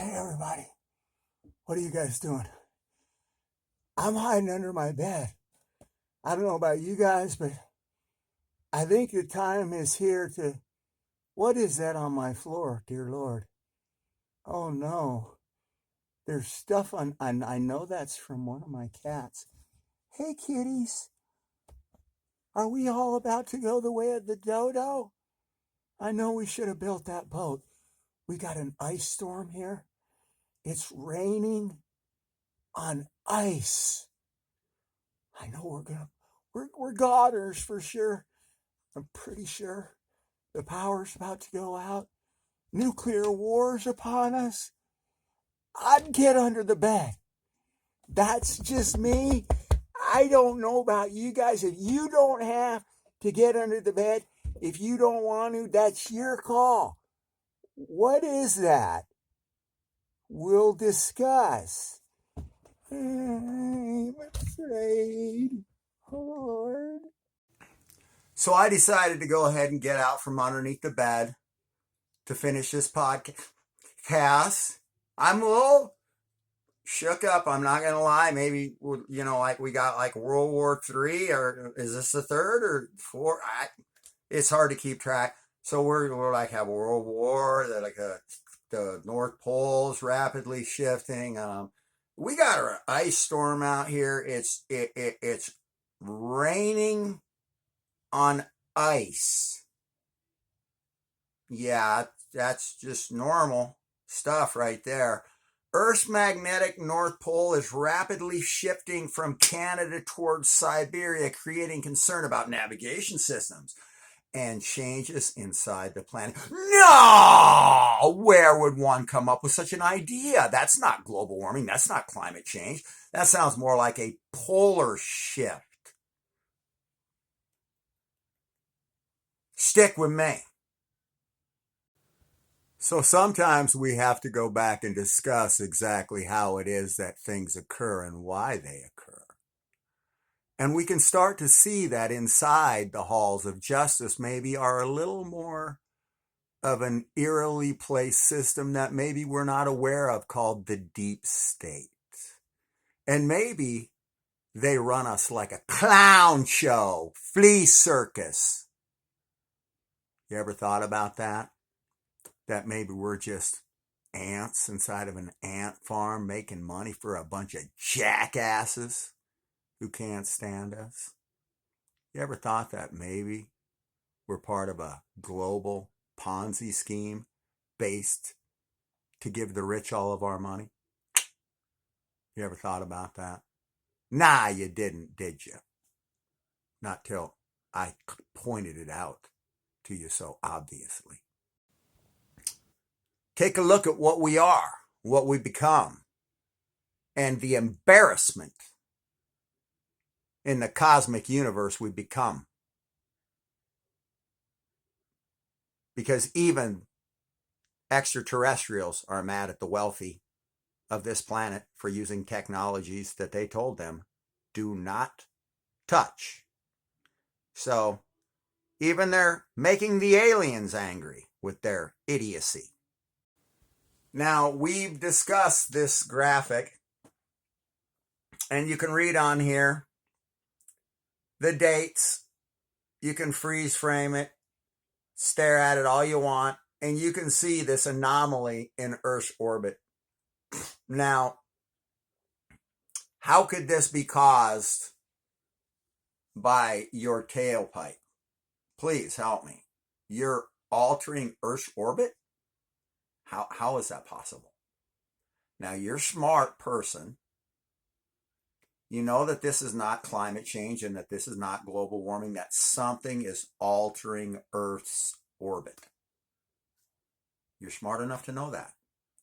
Hey everybody, what are you guys doing? I'm hiding under my bed. I don't know about you guys, but I think the time is here to. What is that on my floor, dear Lord? Oh no, there's stuff on. I know that's from one of my cats. Hey kitties, are we all about to go the way of the dodo? I know we should have built that boat. We got an ice storm here. It's raining on ice. I know we're goners for sure. I'm pretty sure the power's about to go out. Nuclear war's upon us. I'd get under the bed. That's just me. I don't know about you guys. If you don't have to get under the bed, if you don't want to, that's your call. What is that? We'll discuss. I'm afraid. Hard. So I decided to go ahead and get out from underneath the bed to finish this podcast. I'm a little shook up. I'm not going to lie. Maybe, like we got like World War III, or is this the third or fourth? It's hard to keep track. So we're like have World War, the North Pole's rapidly shifting. We got an ice storm out here. It's raining on ice. Yeah, that's just normal stuff right there. Earth's magnetic North Pole is rapidly shifting from Canada towards Siberia, creating concern about navigation systems and changes inside the planet. No! Where would one come up with such an idea? That's not global warming. That's not climate change. That sounds more like a polar shift. Stick with me. So sometimes we have to go back and discuss exactly how it is that things occur and why they occur. And we can start to see that inside the halls of justice maybe are a little more of an eerily placed system that maybe we're not aware of, called the deep state. And maybe they run us like a clown show, flea circus. You ever thought about that? That maybe we're just ants inside of an ant farm making money for a bunch of jackasses who can't stand us? You ever thought that maybe we're part of a global Ponzi scheme based to give the rich all of our money? You ever thought about that? Nah, you didn't, did you? Not till I pointed it out to you so obviously. Take a look at what we are, what we become, and the embarrassment in the cosmic universe we become. Because even extraterrestrials are mad at the wealthy of this planet for using technologies that they told them do not touch. So even they're making the aliens angry with their idiocy. Now, we've discussed this graphic, and you can read on here the dates. You can freeze frame it, stare at it all you want, and you can see this anomaly in Earth's orbit. Now, how could this be caused by your tailpipe? Please help me. You're altering Earth's orbit? How is that possible? Now, you're a smart person. You know that this is not climate change and that this is not global warming, that something is altering Earth's orbit. You're smart enough to know that.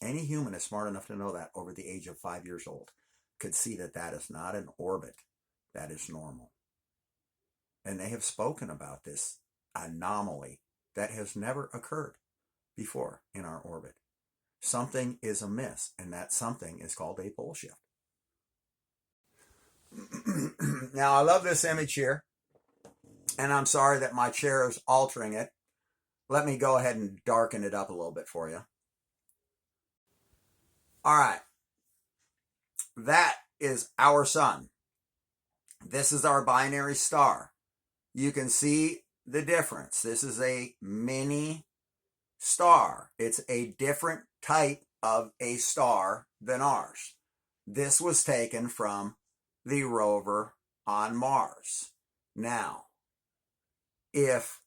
Any human is smart enough to know that over the age of 5 years old could see that that is not an orbit that is normal. And they have spoken about this anomaly that has never occurred before in our orbit. Something is amiss, and that something is called a Poleshift. Now, I love this image here, and I'm sorry that my chair is altering it. Let me go ahead and darken it up a little bit for you. All right. That is our sun. This is our binary star. You can see the difference. This is a mini star. It's a different type of a star than ours. This was taken from the rover on Mars. Now, if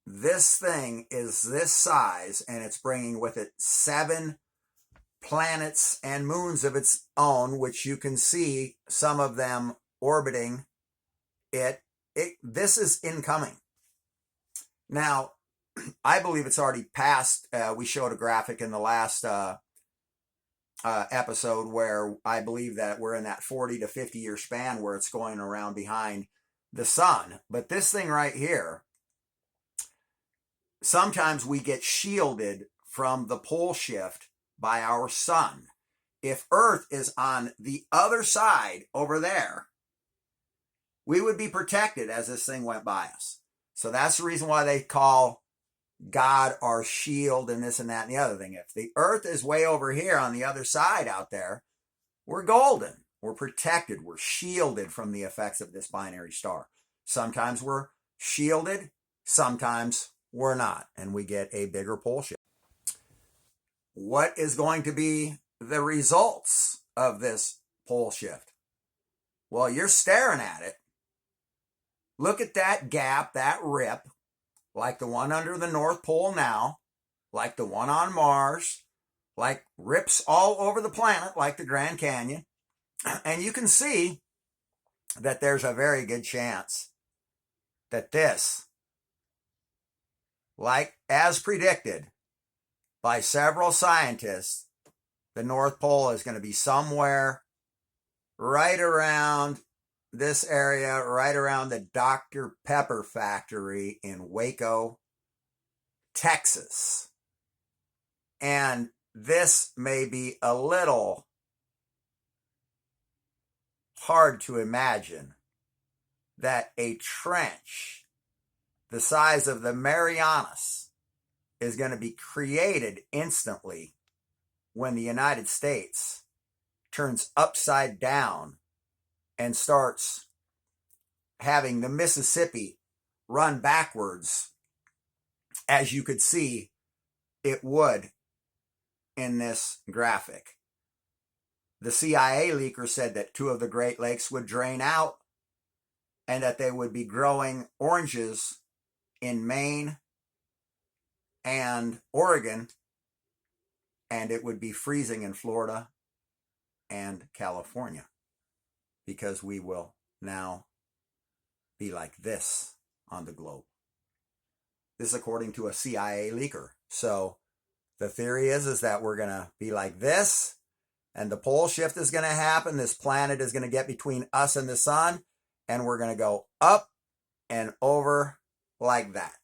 this thing is this size and it's bringing with it 7 planets and moons of its own, which you can see some of them orbiting it, this is incoming. Now, I believe it's already passed. We showed a graphic in the last episode where I believe that we're in that 40 to 50 year span where it's going around behind the sun. But this thing right here, sometimes we get shielded from the pole shift by our sun. If Earth is on the other side over there, we would be protected as this thing went by us. So that's the reason why they call God our shield and this and that and the other thing. If the Earth is way over here on the other side out there, we're golden. We're protected. We're shielded from the effects of this binary star. Sometimes we're shielded, sometimes we're not, and we get a bigger pole shift. What is going to be the results of this pole shift? Well, you're staring at it. Look at that gap, that rip, like the one under the North Pole now, like the one on Mars, like rips all over the planet, like the Grand Canyon. And you can see that there's a very good chance that this, like as predicted by several scientists, the North Pole is going to be somewhere right around this area, right around the Dr. Pepper factory in Waco, Texas. And this may be a little hard to imagine that a trench the size of the Marianas is going to be created instantly when the United States turns upside down and starts having the Mississippi run backwards, as you could see it would in this graphic. The CIA leaker said that 2 of the Great Lakes would drain out and that they would be growing oranges in Maine and Oregon, and it would be freezing in Florida and California, because we will now be like this on the globe. This is according to a CIA leaker. So the theory is that we're going to be like this, and the pole shift is going to happen. This planet is going to get between us and the sun, and we're going to go up and over like that.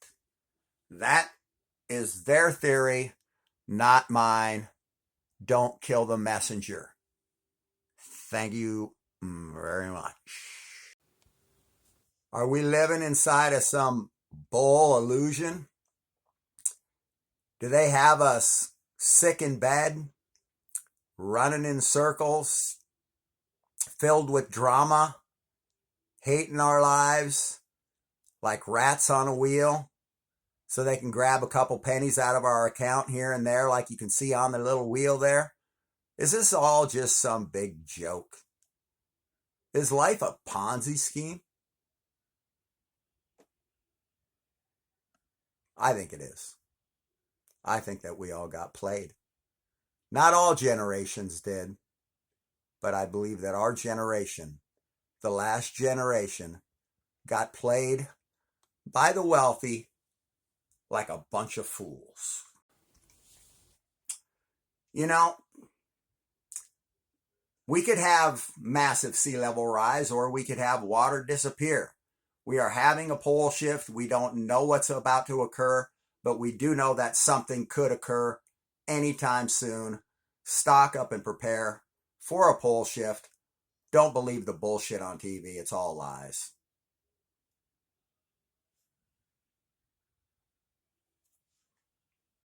That is their theory, not mine. Don't kill the messenger. Thank you very much. Are we living inside of some bull illusion? Do they have us sick in bed, running in circles, filled with drama, hating our lives like rats on a wheel, so they can grab a couple pennies out of our account here and there, like you can see on the little wheel there? Is this all just some big joke? Is life a Ponzi scheme? I think it is. I think that we all got played. Not all generations did, but I believe that our generation, the last generation, got played by the wealthy like a bunch of fools. You know, we could have massive sea level rise, or we could have water disappear. We are having a pole shift. We don't know what's about to occur, but we do know that something could occur anytime soon. Stock up and prepare for a pole shift. Don't believe the bullshit on TV. It's all lies.